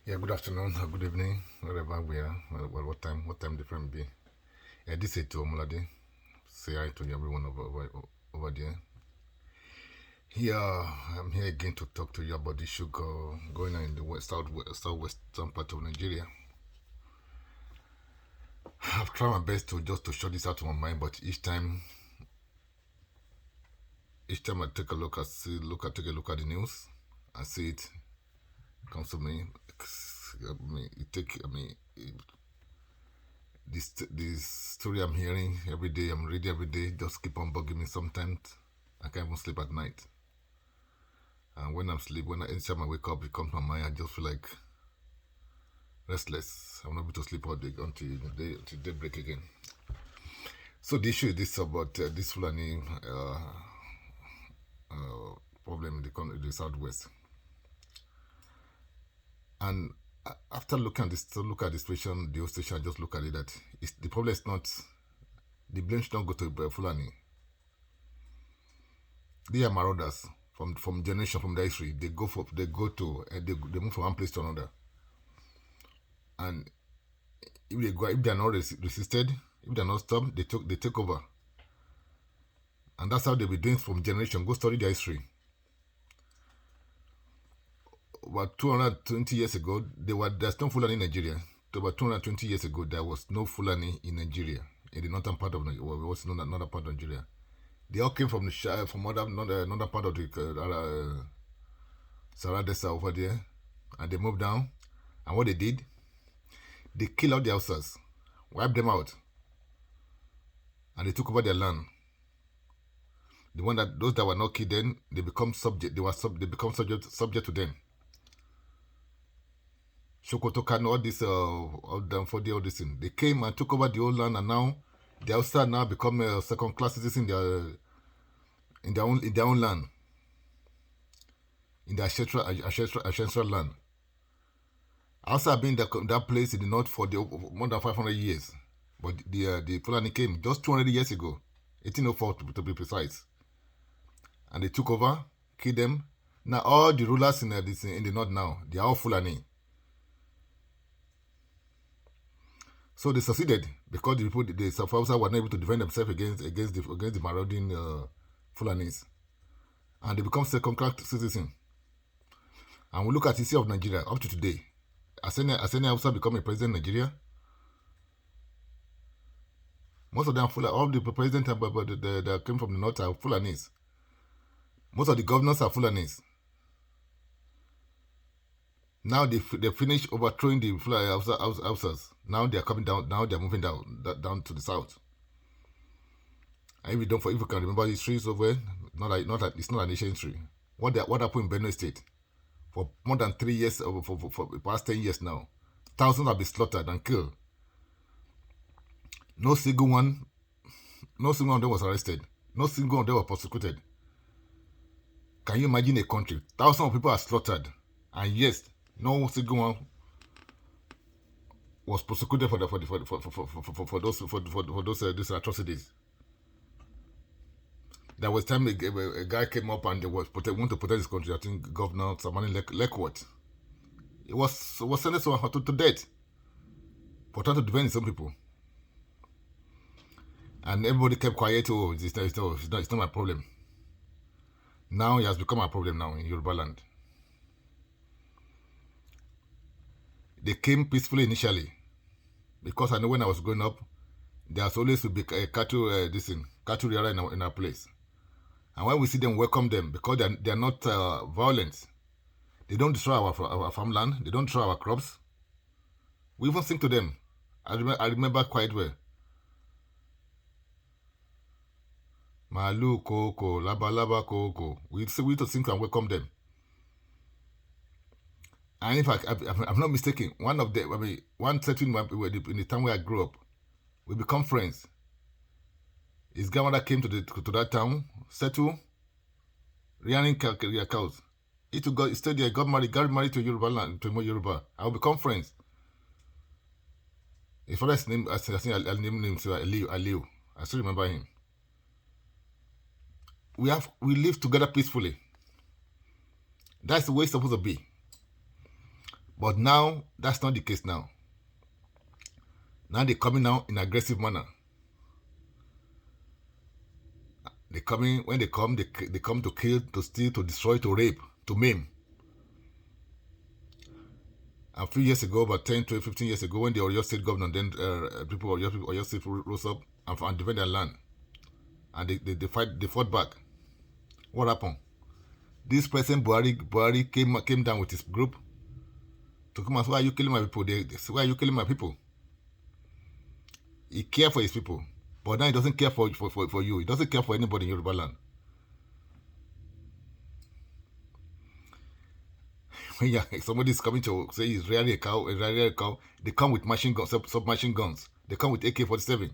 Yeah, good afternoon or good evening, wherever we are. Well, what time different be? Yeah, this is to Omulade. Say hi to everyone over there. Here, I'm here again to talk to you about the issue going on in the southwestern part of Nigeria. I've tried my best to just to shut this out of my mind, but each time I take a look, take a look at the news, I see it comes to me. This story I'm hearing every day, I'm reading every day, just keep on bugging me. Sometimes I can't even sleep at night. And when anytime I wake up, it comes to my mind, I just feel like restless. I'm not able to sleep all day until daybreak again. So the issue is this about this Fulani problem in the southwest. And after looking at this, look at the situation, the whole station, I just look at it that the problem is not, the blame should not go to Fulani. They are marauders from generation, from the history. They move from one place to another. And if they are not resisted, if they are not stopped, they take over. And that's how they've been doing from generation. Go study their history. About 220 years ago, there's no Fulani in Nigeria. About 220 years ago, there was no Fulani in Nigeria, in the northern part of Nigeria. Well, it was another part of Nigeria. They all came from another part of the Saradesa over there, and they moved down. And what they did, they killed out the Hausas, wiped them out, and they took over their land. Those that were not killed, then they become subject. They become subject to them. Shokoto Kano, all this thing. They came and took over the whole land, and now the Hausa now become second-class citizens in their own land, in the ancestral land. Hausa have been in that place in the north for more than 500 years, but the Fulani came just 200 years ago, 1804 to be precise, and they took over, killed them. Now all the rulers in the north now, they are all Fulani. So they succeeded because the South Hausa were not able to defend themselves against the marauding Fulanis, and they become second-class citizens. And we look at the history of Nigeria up to today. Has any Hausa become a president in Nigeria? Most of them all the presidents that came from the north are Fulanis. Most of the governors are Fulanis. Now they finished overthrowing the Hausas. Now they are coming down. Now they are moving down to the south. And if you can remember history so well, it's not an ancient history. What happened in Benue State for more than 3 years, for the past 10 years now, thousands have been slaughtered and killed. No single one of them was arrested. No single one of them was prosecuted. Can you imagine a country? Thousands of people are slaughtered, and yes, no single one was prosecuted for those atrocities. There was time a guy came up and they want to protect his country. I think Governor Samani Lekworth. He was sentenced to death for trying to defend his own people. And everybody kept quiet. Oh, it's not my problem. Now it has become a problem now in Yoruba land. They came peacefully initially, because I know when I was growing up, there has always to be a cattle rearer in our place. And when we see them, welcome them, because they are not violent. They don't destroy our farmland. They don't destroy our crops. We even sing to them. I remember quite well. Malu koko, laba laba koko. We used to sing and welcome them. And in fact, I'm not mistaken, one setting in the town where I grew up, we become friends. His grandmother came to that town, settled, rearing cows. He stayed there, got married to Yoruba land, to Yoruba. I will become friends. His father's name, I think I'll name him Aliu. I still remember him. We live together peacefully. That's the way it's supposed to be. But now, that's not the case now. Now they're coming now in aggressive manner. They coming, when they come to kill, to steal, to destroy, to rape, to maim. A few years ago, about 10, 12, 15 years ago, when the Oyo State governor, then people of Oyo State rose up and defend their land. And they fought back. What happened? This President Buhari came down with his group to come and say, why are you killing my people? Why are you killing my people? He cares for his people. But now he doesn't care for you. He doesn't care for anybody in Yoruba land. When somebody's coming to say he's really a cow, they come with machine guns, submachine guns. They come with AK-47.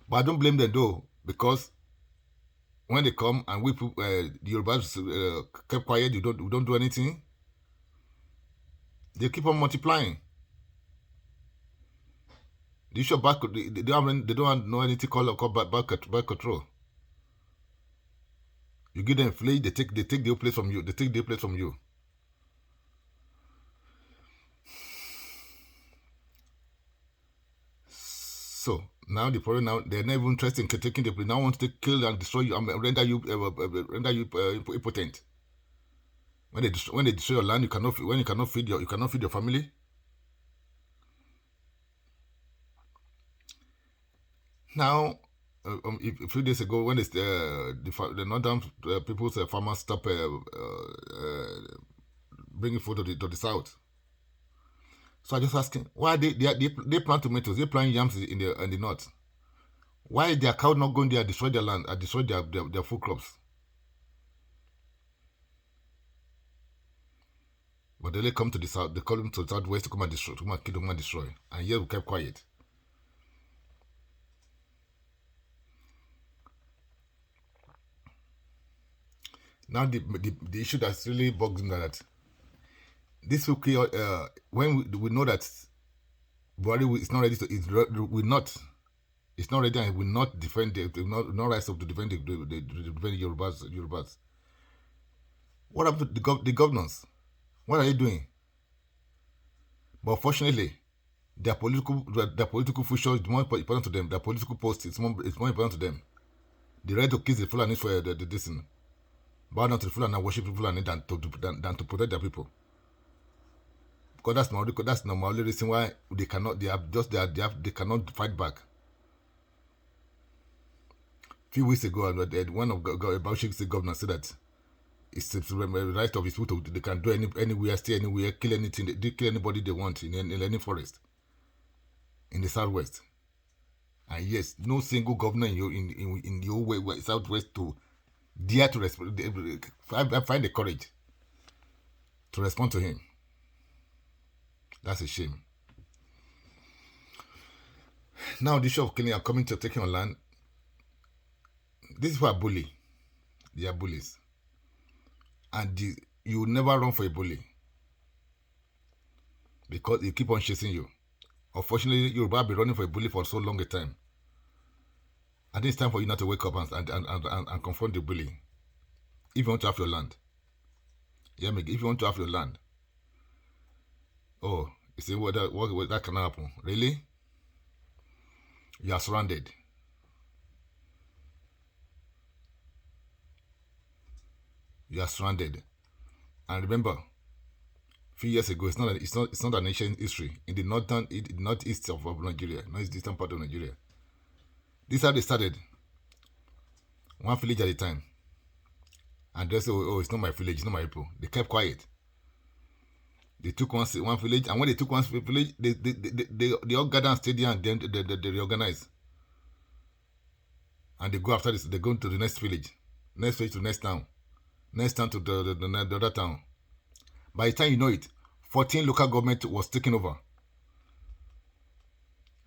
But I don't blame them though, because when they come and the Yorubas kept quiet, we don't do anything. They keep on multiplying. The issue of they don't know anything called back control. You give them flee, they take the place from you. They take the place from you. So now the problem now they're not even interested in taking the place. Now want to kill and destroy you and render you impotent. When they destroy your land, you cannot feed your family. Now, a few days ago, when the northern people's farmers stopped bringing food to the south, so I just asking why they plant tomatoes, they plant yams in the north. Why their cow not going there and destroy their land and destroy their food crops? But they come to the south. They call them to the southwest to come and destroy, and destroy. And here we kept quiet. Now the issue that's really bugs me that this will kill. When we know that Buhari is not ready to, it's not ready and will not defend. Will not rise up to defend the Yorubas. What happened to the governors? What are they doing? But fortunately, their political future is more important to them. Their political post is more important to them. The right to kiss the Fulani for this thing. Bow down to the Fulani and worship the Fulani than to protect their people. Because that's the only reason why they cannot fight back. A few weeks ago, one of Bauchi State governors said that it's the right of his people they can do anywhere, stay anywhere, kill anything, they kill anybody they want in any forest in the southwest. And yes, no single governor in your southwest to dare to respond. I find the courage to respond to him. That's a shame. Now the issue of killing are coming to taking on land. This is who are bully. They are bullies. And you will never run for a bully. Because they keep on chasing you. Unfortunately, you'll be running for a bully for so long a time. I think it's time for you not to wake up and confront the bully. If you want to have your land. Yeah, if you want to have your land. Oh, you see what that can happen. Really? You are surrounded. You are surrounded. And remember, a few years ago, it's not an ancient history. In the northeast of Nigeria, northeastern part of Nigeria. This is how they started. One village at a time. And they say, oh, it's not my village, it's not my people. They kept quiet. They took one village, and when they took one village, they all gather and stay there, and then they reorganize. And they go after this, they go to the next village to the next town. Next town to the other town. By the time you know it, 14 local government was taken over.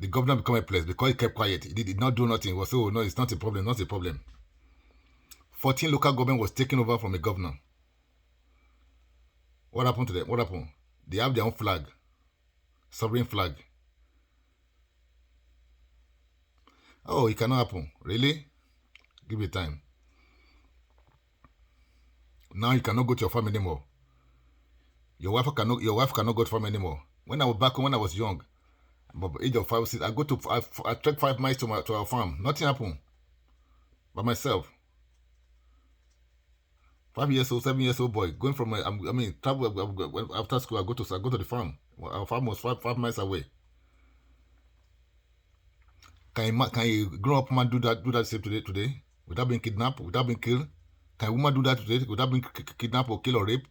The governor became a place because he kept quiet. He did not do nothing. He was so, no, it's not a problem, not a problem. 14 local government was taken over from the governor. What happened to them? What happened? They have their own flag. Sovereign flag. Oh, it cannot happen. Really? Give it time. Now you cannot go to your farm anymore. Your wife cannot go to farm anymore. When I was back home, when I was young, about the age of 5, 6, I trek 5 miles to our farm. Nothing happened. By myself. 5 years old, 7 years old boy going from travel after school. I go to the farm. Our farm was 5 miles away. Can a grown up man do that same today without being kidnapped, without being killed? Can a woman do that today without being kidnapped or killed or raped?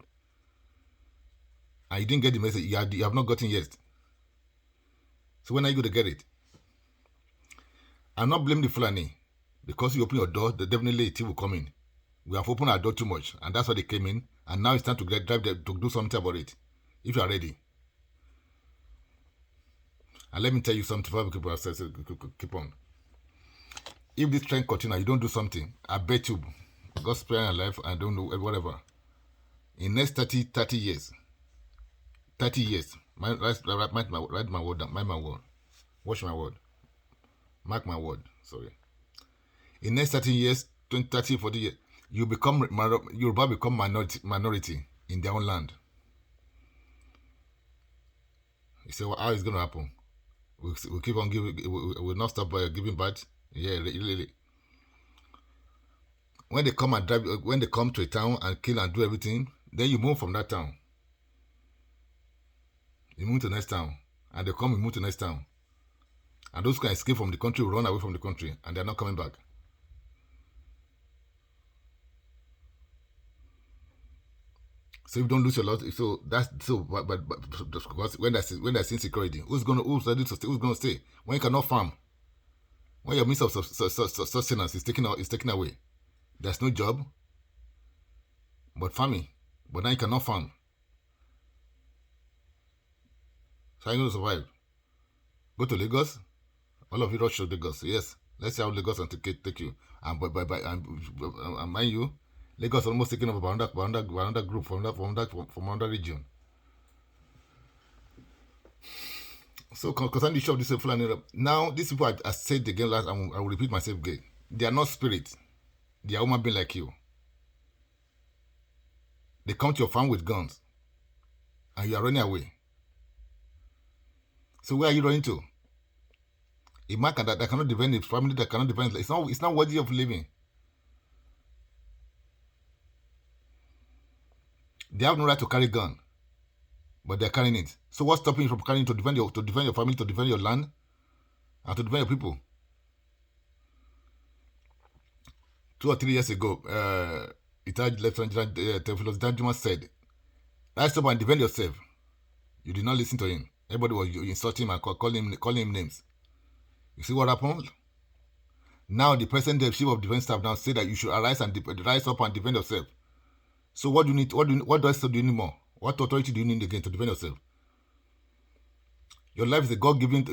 And you didn't get the message. You have not gotten yet. So when are you going to get it? I'm not blaming the Fulani. Because you open your door, definitely a thief will come in. We have opened our door too much, and that's why they came in. And now it's time to drive them to do something about it. If you are ready. And let me tell you something before we keep on. If this trend continues, you don't do something, I bet you, God's prayer and life, I don't know, whatever. In next 30 years, 30 years, write my word down, mind my word, watch my word, mark my word, sorry. In next 30 years, 20, 30, 40 years, Yoruba become minority in their own land. You say, well, how is it going to happen? We'll keep on giving, we'll not stop giving birth. Yeah, really. When they come to a town and kill and do everything, then you move from that town. You move to the next town. And they come, you move to the next town. And those who can escape from the country will run away from the country, and they're not coming back. So if you don't lose your lot, but because when there's insecurity, who's gonna stay? When you cannot farm, when your means of sustenance is taken away, there's no job, but farming. But now you cannot farm. So how are you going to survive? Go to Lagos. All of you rush to Lagos. Yes, let's see how Lagos and take you. And mind you, Lagos almost taken over by another group from another region. So concerning the issue of this Fulani, now these people I said again last, I will repeat myself again. They are not spirits. They are human beings like you. They come to your farm with guns, and you are running away. So where are you running to? A man that cannot defend his family, that cannot defend, it's not worthy of living. They have no right to carry gun, but they're carrying it. So what's stopping you from carrying it to defend your family, to defend your land, and to defend your people? 2 or 3 years ago, Italian Lieutenant Theophilus Danjuma said, "Rise up and defend yourself." You did not listen to him. Everybody was insulting him and calling him names. You see what happened? Now the president, the chief of defense staff, now say that you should rise up and defend yourself. So what do you need? What else do you need more? What authority do you need again to defend yourself? Your life is a God-given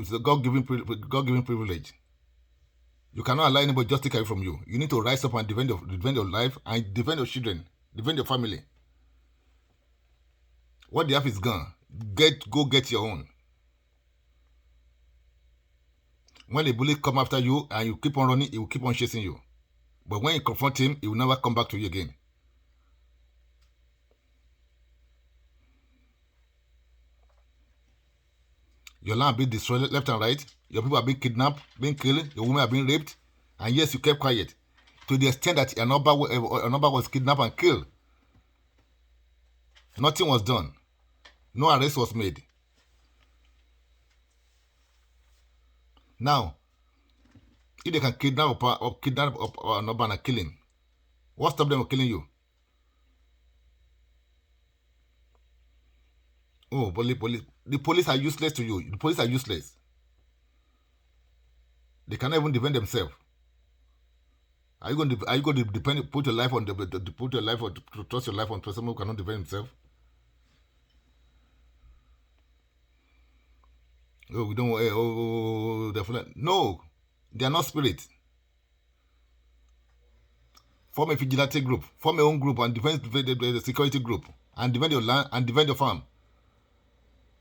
privilege. You cannot allow anybody just take away from you. You need to rise up and defend your life and defend your children, defend your family. What they have is gone. Go get your own. When a bully come after you and you keep on running, he will keep on chasing you. But when you confront him, he will never come back to you again. Your land being destroyed left and right. Your people are being kidnapped, being killed. Your women are being raped. And yes, you kept quiet. To the extent that a number was kidnapped and killed. Nothing was done. No arrest was made. Now, if they can kidnap or not and kill him, what stops them from killing you? Oh, the police are useless to you. The police are useless. They cannot even defend themselves. Are you going to put your life on to trust your life on someone who cannot defend himself? Oh, we don't. Definitely no. They are not spirits. Form a vigilante group. Form your own group and defend the security group and defend your land and defend your farm.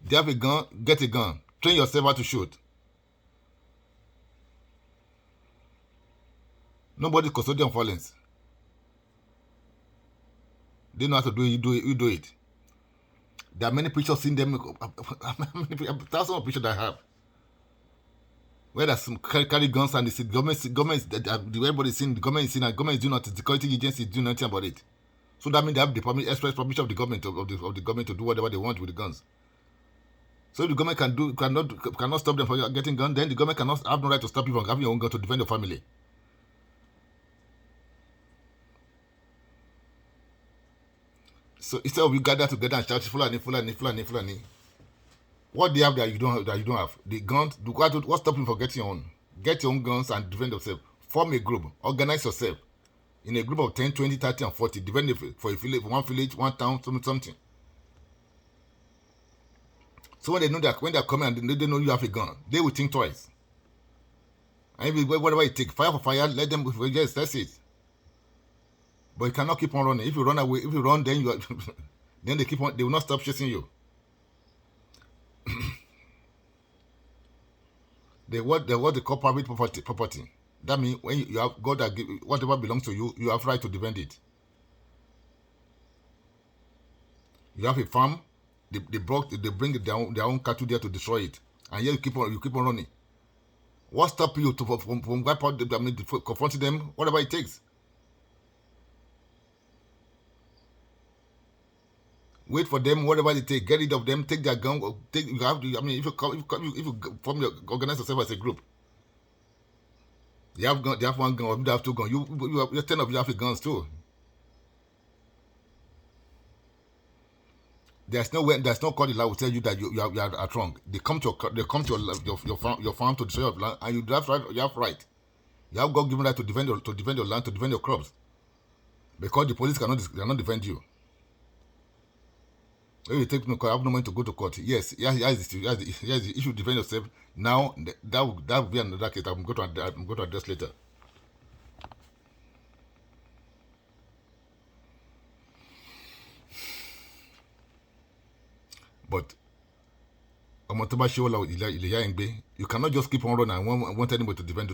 They have a gun. Get a gun. Train yourself how to shoot. Nobody custodian violence. They know how to do it. You do it. There are many pictures in them. Thousands of pictures that I have. Where there's some carry guns and the government, everybody seeing the government is seeing, and the government is doing nothing. The security agency is doing nothing about it. So that means they have the express permission of the government of the government to do whatever they want with the guns. So if the government cannot stop them from getting guns, then the government cannot have no right to stop you from having your own gun to defend your family. So instead of you gather together and shout Fulani, Fulani, Fulani, Fulani, what do you have that you don't have? The guns. What's stopping you from getting your own? Get your own guns and defend yourself. Form a group. Organize yourself in a group of 10, 20, 30, and 40. Defend for a village, one village, one town, something. So when they know that when they're coming and they know you have a gun, they will think twice. And if whatever it takes, fire for fire, let them. Yes, that's it. But you cannot keep on running. If you run away, if you run, then you are, then they keep on. They will not stop chasing you. What they call private property. That means when you have God that give whatever belongs to you, you have right to defend it. You have a farm, they bring their own cattle there to destroy it, and yet you keep on running. What stops you from wipe out? Confronting them, whatever it takes. Wait for them, whatever they take. Get rid of them. Take their gun. If you organize yourself as a group, they have one gun, or they have two guns. You 10 of you have guns too. There's no court that will tell you that you are wrong. They come to your farm to destroy your land, and you have right. You have God given right to defend your land, to defend your crops, because the police cannot defend you. When you take no court, have no money to go to court. Yes, if you defend yourself now, that will be another case. I'm going to address later. But you cannot just keep on running and want anybody to defend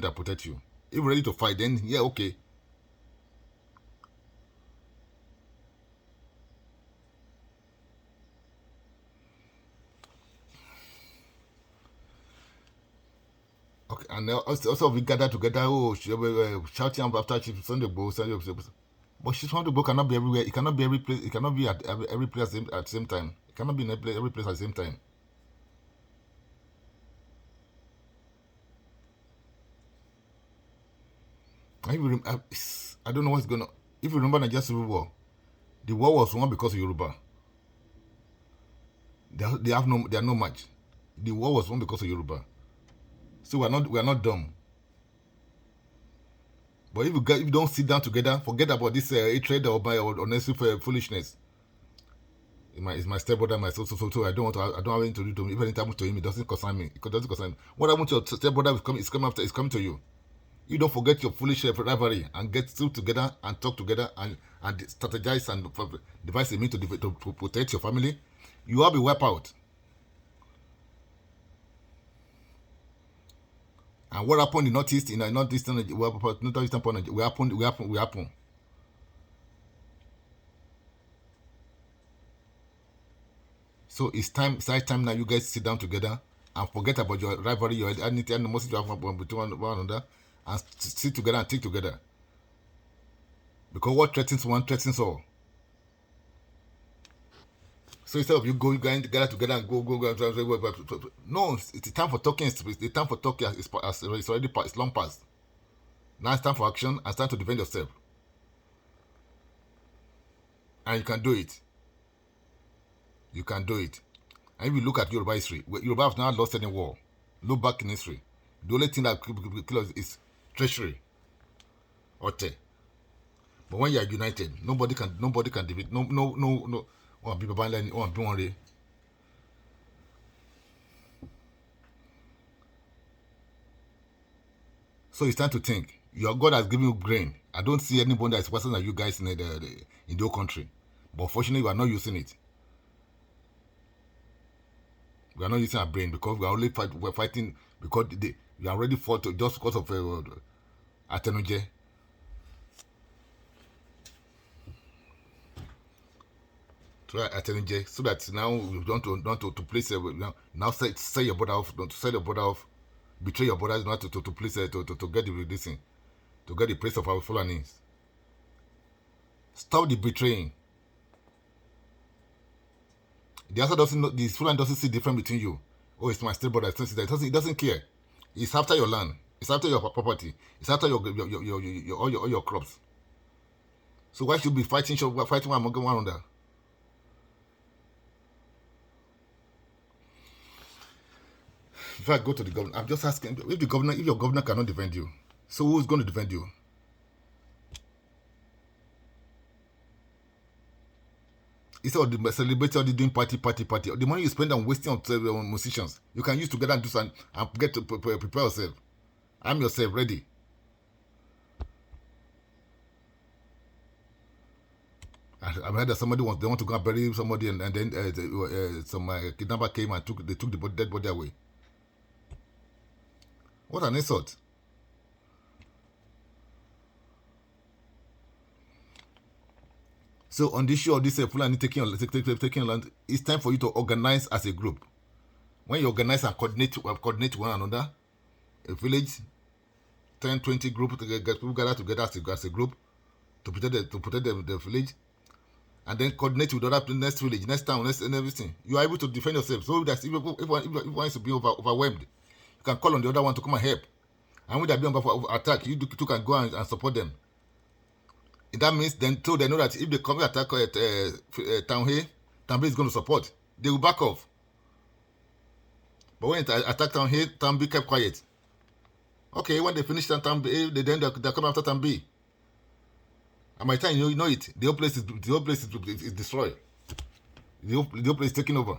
and protect you. If you're ready to fight, then yeah, okay. Okay, and also we gather together, shouting after Chief Sunday Bo. But Chief Sunday Bo cannot be everywhere. It cannot be every place. It cannot be at every place at the same time. It cannot be in every place at the same time. I don't know what's going on. If you remember Nigerian Civil War, the war was won because of Yoruba. They are no match. The war was won because of Yoruba. So we are not dumb. But if you don't sit down together, forget about this hatred or unnecessary foolishness. It's my stepbrother, my so I don't have anything to do to him. If anything happens to him, it doesn't concern me. It doesn't concern me. What happened to your stepbrother is coming to you. You don't forget your foolish rivalry and get still together and talk together and strategize and devise a means to protect your family. You will be wiped out. And what happened in Northeast, in Northeastern part, will happen. So it's time now you guys sit down together and forget about your rivalry, your animosity you have between one another, and sit together and think together. Because what threatens one threatens all. So instead of you going together and go. No, it's time for talking. The time for talking is already past. It's long past. Now it's time for action and it's time to defend yourself. And you can do it. You can do it. And if you look at Yoruba history, Yoruba have not lost any war. Look back in history. The only thing that kills us is treachery. Ote. But when you are united, nobody can defeat. No. So it's time to think. Your God has given you brain. I don't see anybody that's worse than you guys in the whole country. But fortunately, we are not using it. We are not using our brain because we are only fighting because we are already fought just because of Atenuje. Try Atenije, so that now you don't to place now sell your border off, don't sell your border off, betray your borders, not to place to get the this thing, to get the place of our Fulanis. Stop the betraying. The answer doesn't know, the Fulani doesn't see difference between you. Oh, it's my step brother. It doesn't care. It's after your land. It's after your property. It's after all your crops. So why should we be fighting one among one another? If I go to the governor, I'm just asking, if your governor cannot defend you, so who's going to defend you? Instead of celebrating or doing party, the money you spend on wasting on musicians, you can use together and do something and get to prepare yourself. I'm yourself ready. I heard that they want to go and bury somebody, and then some kidnapper came and took the dead body away. What an insult! So on this show, this Fulani taking land, it's time for you to organize as a group. When you organize and coordinate one another, a village, 10, 20 group, people gather together as a group to protect the village, and then coordinate with other next village, next town, and everything. You are able to defend yourself. So that if one is to be overwhelmed, you can call on the other one to come and help. And when they be on attack, you two can go and support them. That means then, so they know that if they come and attack Town B is going to support. They will back off. But when they attack Town B kept quiet. Okay, when they finish Town B, they come after Town B. And by the time you know it, the whole place is destroyed. The whole place is taken over.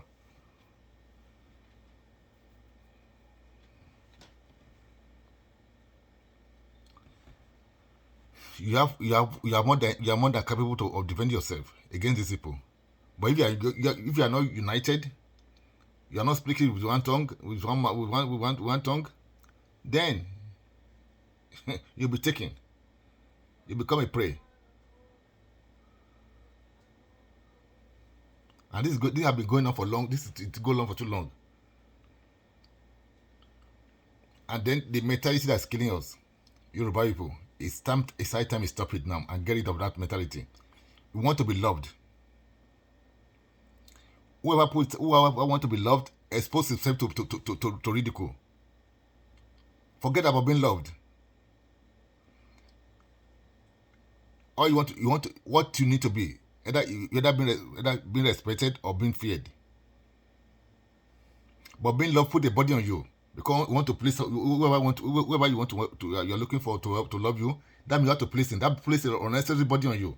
You are more than capable of defending yourself against these people. But if you are not united, you are not speaking with one tongue, with one tongue, then you'll be taken. You become a prey. And this have been going on for long. It go on for too long. And then the mentality that's killing us, Yoruba people, it's high time to stop it now and get rid of that mentality. We want to be loved. Whoever want to be loved, expose himself to ridicule. Forget about being loved. All what you need to be, either being respected or being feared. But being loved put a body on you. Because you want to place whoever you want to you're looking for to love you, that means you have to place in that place an unnecessary body on you.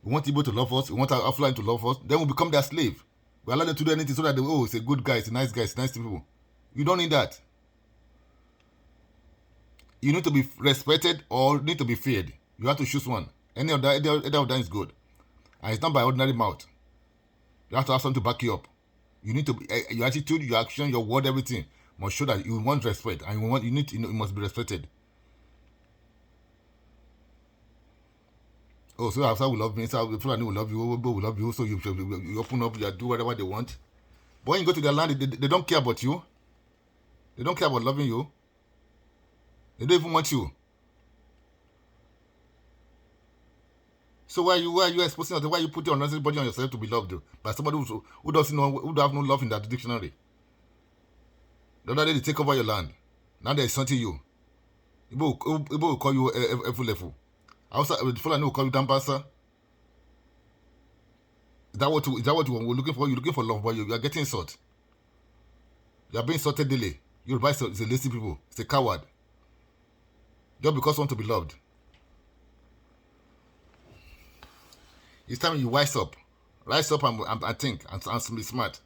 We want people to love us, we want our offline to love us, then we become their slave. We allow them to do anything so that it's a good guy, it's a nice guy, it's nice people. You don't need that. You need to be respected or need to be feared. You have to choose one. Any of that is good. And it's not by ordinary mouth. You have to have something to back you up. You need to be your attitude, your action, your word, everything must show that you want respect and you must be respected. Oh, so Hausa will love me, so Fulani will love you, Igbo will love you, so you open up, you do whatever they want. But when you go to their land, they don't care about you. They don't care about loving you. They don't even want you. So why are you exposing yourself? Why you put your unnecessary body on yourself to be loved by somebody who doesn't know, who don't have no love in that dictionary? The other day they take over your land. Now they're insulting you. Igbo will call you Efulefu. Outside, Fulani will call you Dambasa. Is that what you were looking for? You're looking for love, but you are getting insult. You are being insulted daily. Yoruba is a lazy people. It's a coward. Just because you want to be loved. It's time you rise up. Rise up and think and be smart.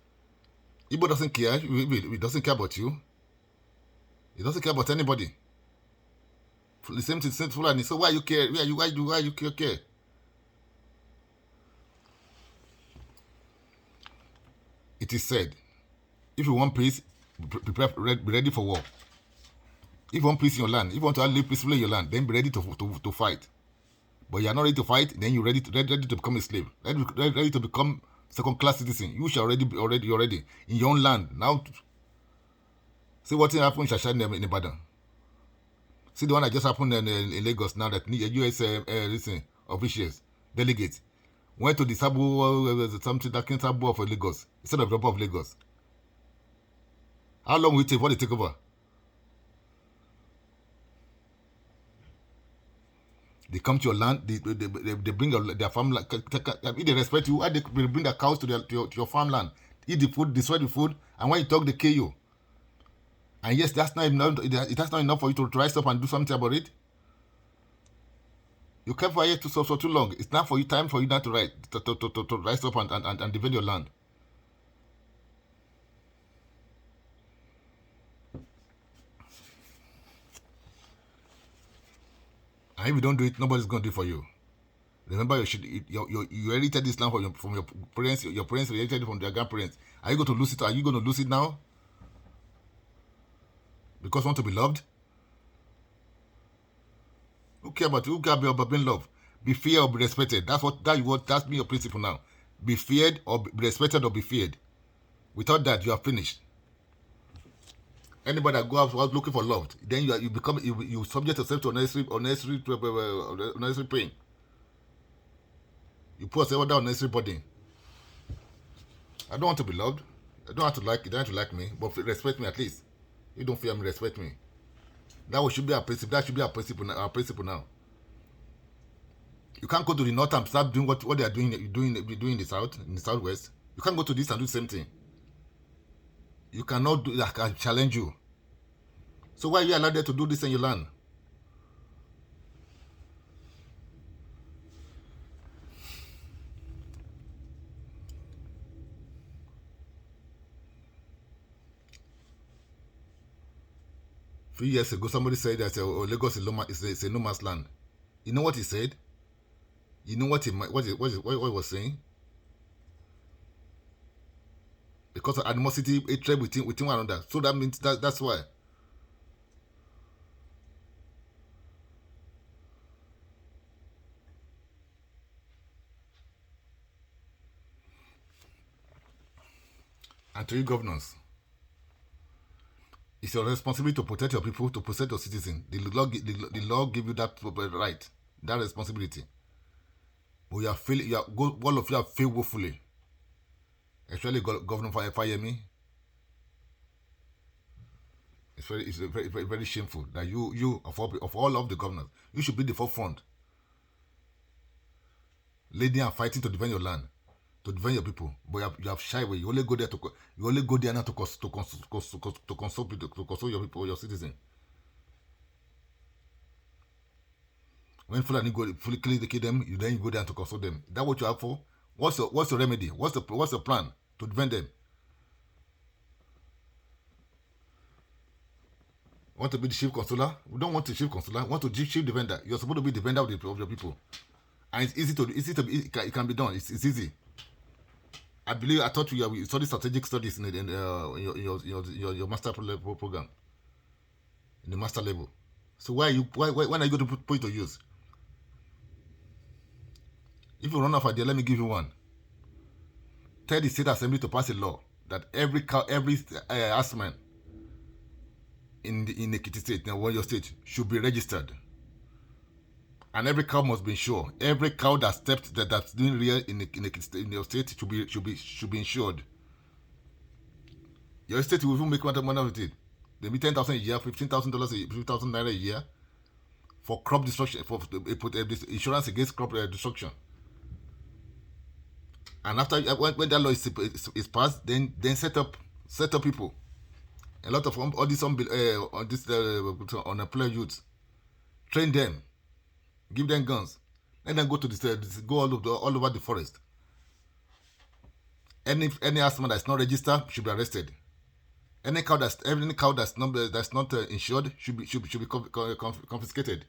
Igbo doesn't care. He doesn't care about you. He doesn't care about anybody. The same thing, Fulani. So why you care? Why you care? It is said, if you want peace, be ready for war. If you want peace in your land, if you want to live peacefully in your land, then be ready to fight. but you are not ready to fight, then you're ready to become a slave, ready to become second-class citizen. You shall already be already in your own land. Now, see what thing happened in Shasha in Ibadan. See the one that just happened in Lagos now, that US officials, delegates, went to the Sabu, something that came Sabu of Lagos, instead of the of Lagos. How long will it take before they take over? They come to your land, they bring their farmland. If they respect you, they bring their cows to your farmland, eat the food, destroy the food, and when you talk, they kill you. And yes, that's not enough for you to rise up and do something about it. You kept quiet so too long. It's not for you time for you now to rise up and defend your land. And if you don't do it, nobody's going to do it for you. Remember, you inherited this land from your parents. Your parents inherited it from their grandparents. Are you going to lose it? Are you going to lose it now? Because you want to be loved? Who care about you? Who care about being loved? Be feared or be respected. That's been your principle now. Be feared or be respected or be feared. Without that, you are finished. Anybody that go out looking for love, then you subject yourself to unnecessary pain. You put yourself under unnecessary burden. I don't want to be loved. I don't have to like you. Don't have to like me, but respect me at least. You don't fear me, respect me. That should be our principle. That should be our principle now. You can't go to the north and start doing what they are doing in the south, in the southwest. You can't go to this and do the same thing. You cannot do that. I can challenge you. So why are you allowed there to do this in your land? A few years ago, somebody said that Lagos is a no man's land. You know what he said? You know what he was saying? Because of animosity, hatred within one another. So that means that's why. And to you governors, it's your responsibility to protect your people, to protect your citizens. The law give you that right, that responsibility. But all of you have failed woefully. Especially Governor Fayemi. It's very shameful that you of all of the governors, you should be the forefront, leading and fighting to defend your land, to defend your people. But you have shy away. You only go there now to console your people, your citizens. When Fulani fully kill them, then you go there to console them. That's what you have for. What's the remedy? What's the plan to defend them? Want to be the chief consular? We don't want the chief consular. We want to be chief defender. You're supposed to be defender of your people, and it's easy it can be done. It's easy. I thought you studied strategic studies in your master level program, in the master level. So when are you going to put it to use? If you run off idea, let me give you one. Tell the state assembly to pass a law that every herdsman in Ekiti state, in Oyo state, should be registered, and every cow must be insured. Every cow that's doing real in your state should be insured. Your state will even make money with it. They be $10,000 a year, $15,000 $15,000 a year for crop destruction, for insurance against crop destruction. And after when that law is passed, then set up people. A lot of all these unemployed youths, train them, give them guns, let them go to go all over the forest. Any herdsman that's not registered should be arrested. Any cow that's not insured should be confiscated.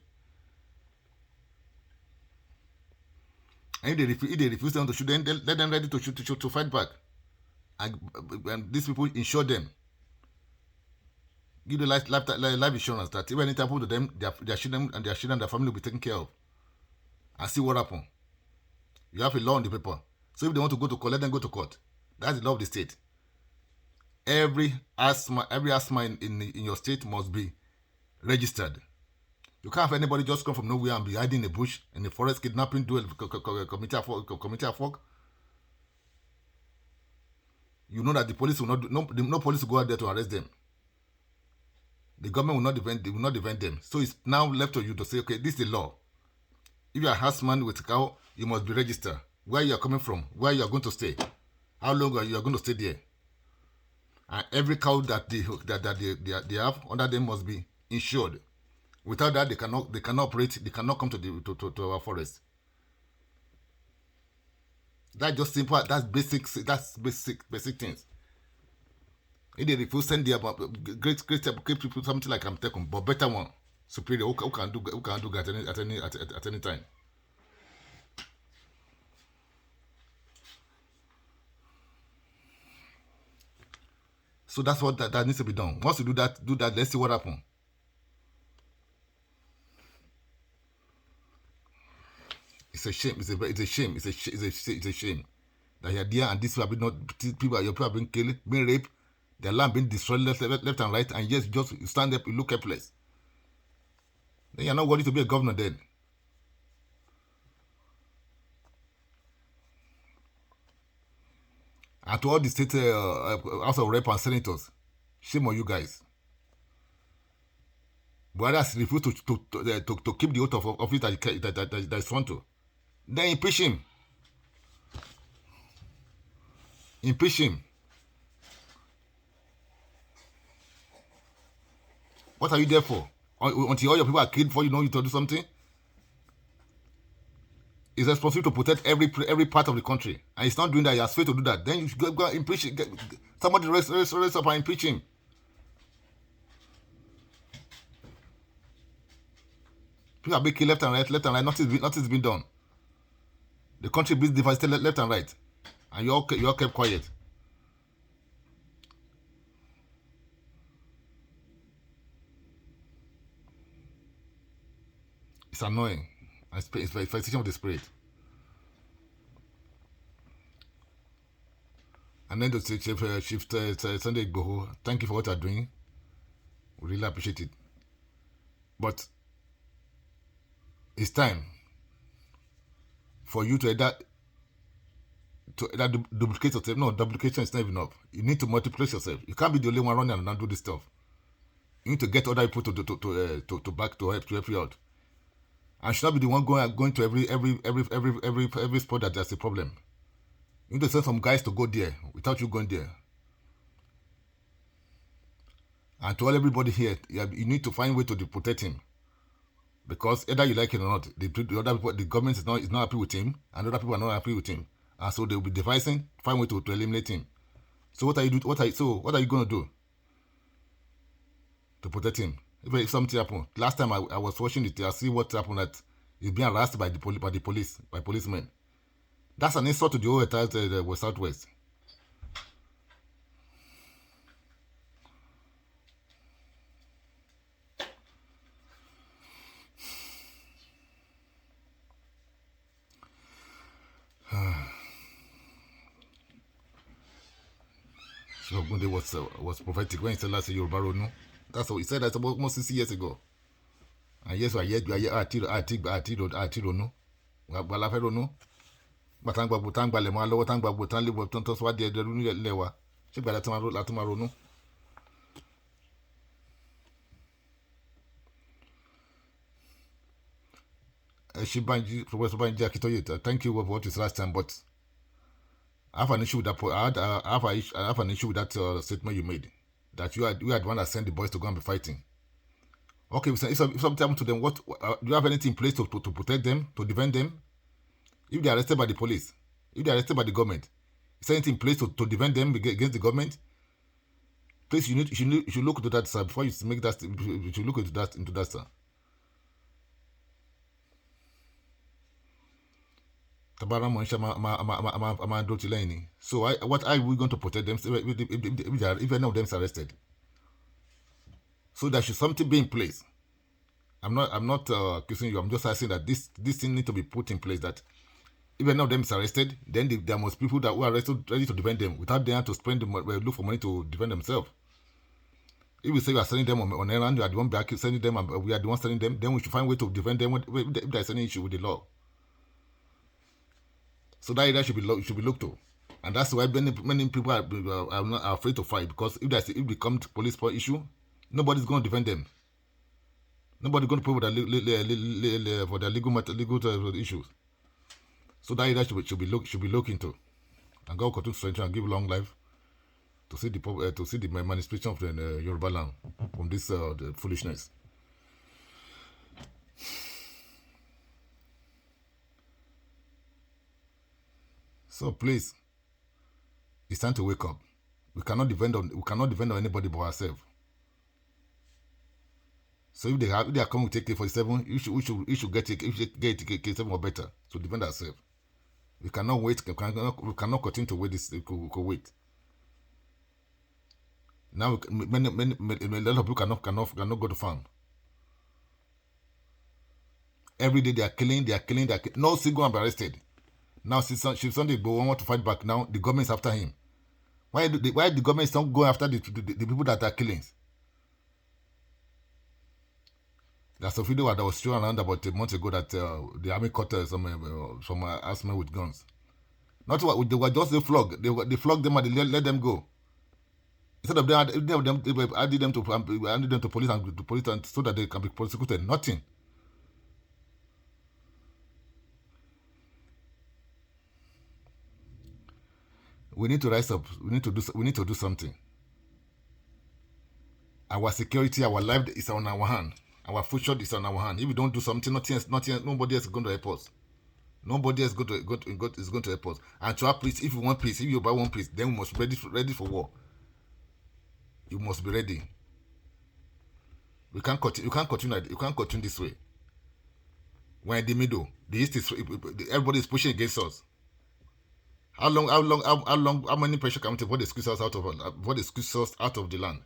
And if they refuse them to shoot, then let them ready to shoot to fight back. And these people insure them. Give the life insurance that if anything happens to them, their children and their family will be taken care of. and see what happens. You have a law on the paper. So if they want to go to court, let them go to court. That's the law of the state. Every asthma in your state must be registered. You can't have anybody just come from nowhere and be hiding in the bush, in the forest, kidnapping, committing a fuck. You know that the police will not, no police will go out there to arrest them. The government will not defend them. So it's now left to you to say, okay, this is the law. If you are a herdsman with a cow, you must be registered. Where you are coming from, where you are going to stay, how long you are going to stay there. And every cow that they have under them must be insured. Without that, they cannot operate. They cannot come to our forest. That's just simple. That's basic. That's basic things. If they refuse, send their great people something like I'm taking, but better one, superior. Who can do that at any time. So that's what that needs to be done. Once you do that, let's see what happens. It's a shame. It's a shame. It's a shame that you're there and these people have been killed, being raped, their land being destroyed left and right, and yes, just stand up, you look helpless. Then you're not worthy to be a governor then. And to all the state House of Rep and senators, shame on you guys. But others refuse to keep the oath of office that is sworn to. Then impeach him. Impeach him. What are you there for? Until all your people are killed before you know you to do something? He's responsible to protect every part of the country, and he's not doing that. He has failed to do that. Then you should go and impeach him. Somebody raise up and impeach him. People are being killed left and right. Nothing's been done. The country is devastated left and right, and you all kept quiet. It's annoying. It's vexation of the spirit. And then to Shift Sunday Igboho, thank you for what you're doing. We really appreciate it. But it's time for you to either duplicate yourself. No, duplication is not even enough. You need to multiply yourself. You can't be the only one running and not do this stuff. You need to get other people to back to help you out. And should not be the one going to every spot that there's a problem. You need to send some guys to go there without you going there. And to all everybody here, you need to find a way to protect him. Because either you like it or not, the government is not happy with him, and other people are not happy with him. And so they'll be devising, find a way to eliminate him. So what are you going to do to protect him? If something happened, last time I was watching it, I see what happened, that he's being harassed by policemen. That's an insult to the whole entire Southwest. So Gunde was prophetic when he said last year Yoruba Ronu. That's what he said. That's almost 60 years ago. And yes, I hear Ronu. Wala fe Ronu. Batangba butangba le ma lowo tangba butan le botan to swa de Ronu lewa. Se gba láti máa ronú. Shibanji, Professor Banji Akitoye, thank you for what you said last time, but I have an issue with that. I have an issue with that statement you made, that you had one that sent the boys to go and be fighting. Okay, if something happened to them, what do you have anything in place to protect them, to defend them? If they are arrested by the police, if they are arrested by the government, is there anything in place to defend them against the government? Please, you should look into that, sir, before you make that. You should look into that, sir. So what are we going to protect them if any of them is arrested? So there should something be in place I'm not accusing you. I'm just asking that this thing need to be put in place. That if any of them is arrested, then there must be people that who are arrested ready to defend them without them to spend look for money to defend themselves. If we say we are sending them on errand, you are the one back sending them, and we are the one sending them, then we should find a way to defend them if there is any issue with the law. So that area should be looked to, and that's why many people are afraid to fight, because if it becomes police issue, nobody's going to defend them. Nobody's going to pay for their legal issues. So that area should be looked into, and God continue to strengthen and give long life to see the manifestation of the Yoruba land from this the foolishness. So please, it's time to wake up. We cannot depend on anybody but ourselves. So if they are coming to take K-47, we should get K-7 or better to defend ourselves. We cannot wait. We cannot continue to wait. Wait. Now, a lot of people cannot go to farm. Every day they are killing. No single one be arrested. Now, since Sunday want to fight back, now the government is after him. Why the government is not going after the people that are killing? There's a video that was shown around about a month ago that the army caught some herdsmen with guns. Not what they were just a flog. They flogged them and they let them go. Instead of them adding them to police and so that they can be prosecuted. Nothing. We need to rise up. We need to do something. Our security, our life is on our hand. Our future is on our hand. If we don't do something, nobody else is going to help us. Nobody else is going to help us. And to have peace, if you want peace, if you want peace, then we must be ready for war. You must be ready. We can't continue. You can't continue this way. We're in the middle. The East is everybody is pushing against us. How many pressure can we take before they squeeze us out of the land?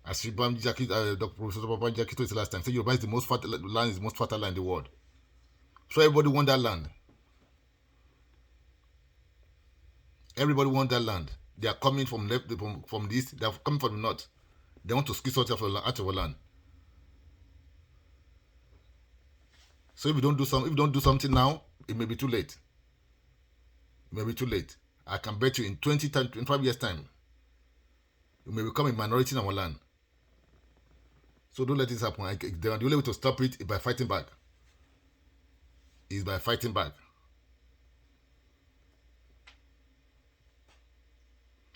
As Dr. Professor Jackie told us last time, say Yoruba is the most fertile land in the world. So everybody want that land. Everybody want that land. They are coming from the east. They are coming from the north. They want to squeeze us out of our land. So if we don't do something now, it may be too late. It may be too late. I can bet you in 25 years' time, we may become a minority in our land. So don't let this happen. The only way to stop it is by fighting back.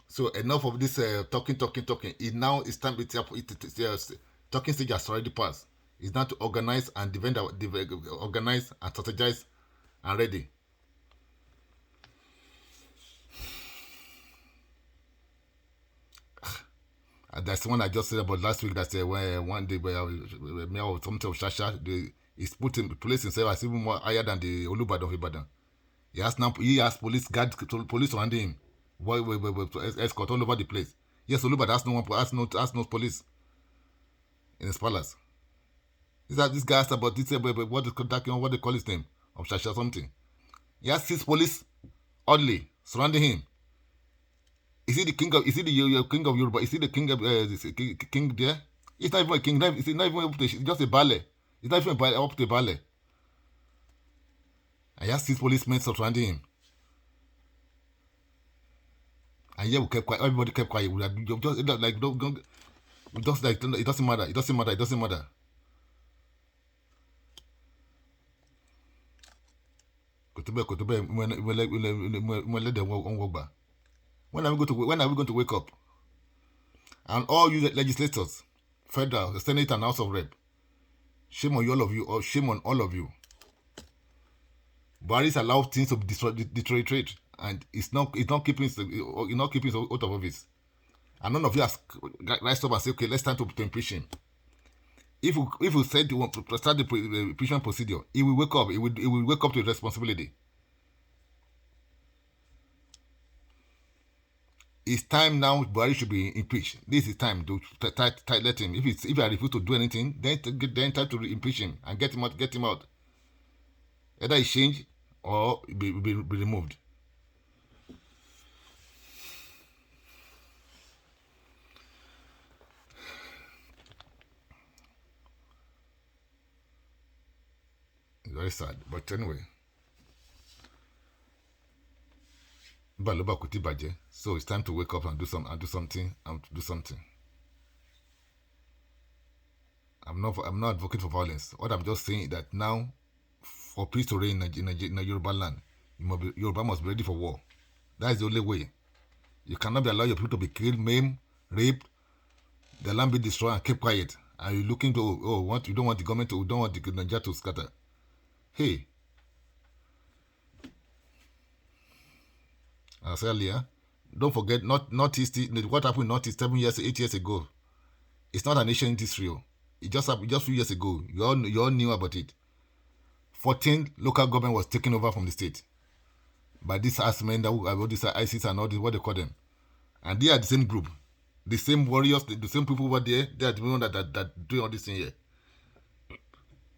So enough of this talking. Now it's time. Talking stage has already passed. It's now to organize and organize and strategize and ready. And that's one I just said about last week. That's one day where something of Shasha, he's put in place himself as even more higher than the Olubadan of Ibadan. He has police surrounding him, escort all over the place. Yes, Olubadan has no police in his palace. This guy asked about this what they call his name of Shasha something. He has 6 police oddly surrounding him. Is he the king of Yoruba? Is he the king of king there? It's not even a king. It's not even up to, it's just a ballet. It's not even up to a ballet. And he has 6 policemen surrounding him. And yeah, we kept quiet. Everybody kept quiet. We just like it doesn't matter. It doesn't matter. When are we going to wake up? And all you legislators, federal, the Senate and House of Rep, shame on all of you, or shame on all of you. Buhari's allowed things to deteriorate, and it's not keeping out of office. And none of you has rise up and say, okay, let's start to impeach him. If we said you want to start the impeachment procedure, he will wake up. He will wake up to responsibility. It's time now. Buhari should be impeached. This is time to let him. If I refuse to do anything, then time to impeach him and get him out. Get him out. Either he change or be removed. It's very sad, but anyway. So it's time to wake up and do something. I'm not advocating for violence. What I'm just saying is that now, for peace to reign in a Yoruba land, Yoruba must be ready for war. That is the only way. You cannot be allowed your people to be killed, maimed, raped, the land be destroyed and keep quiet. And you're looking to you don't want the government to, you don't want the Nigeria to scatter. Hey, as I said earlier, don't forget Northeast. What happened in Northeast 8 years ago? It's not an ancient history. It just happened just a few years ago. You all knew about it. 14 local government was taken over from the state by these herdsmen, this ISIS and all this, what they call them. And they are the same group, the same warriors, the same people over there. They are the one that doing all this thing here.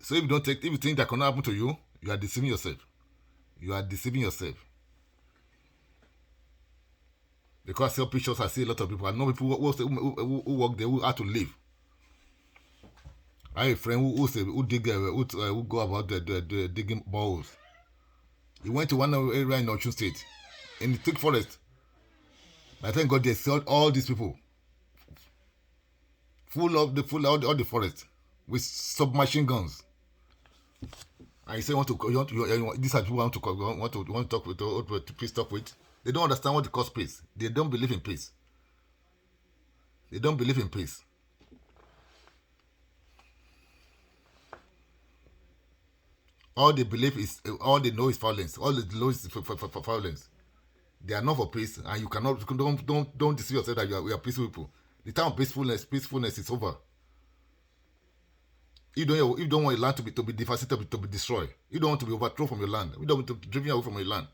So if you think that cannot happen to you, you are deceiving yourself. You are deceiving yourself. Because I see pictures, I see a lot of people. I know people who work there who have to leave. I have a friend who go about the digging balls. He went to one area in Osun State, in the thick forest. By the time God they saw all these people, all the forest with submachine guns. And he said, these are people want to talk with, to peace talk with. They don't understand what the cause peace. They don't believe in peace. They don't believe in peace. All they know is violence. All they know is for violence. They are not for peace, and you cannot don't deceive yourself that we are peaceful people. The time of peacefulness is over. You don't want your land to be devastated, to be destroyed. You don't want to be overthrown from your land. You don't want to be driven away from your land.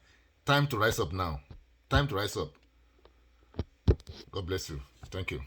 Time to rise up now. Time to rise up. God bless you. Thank you.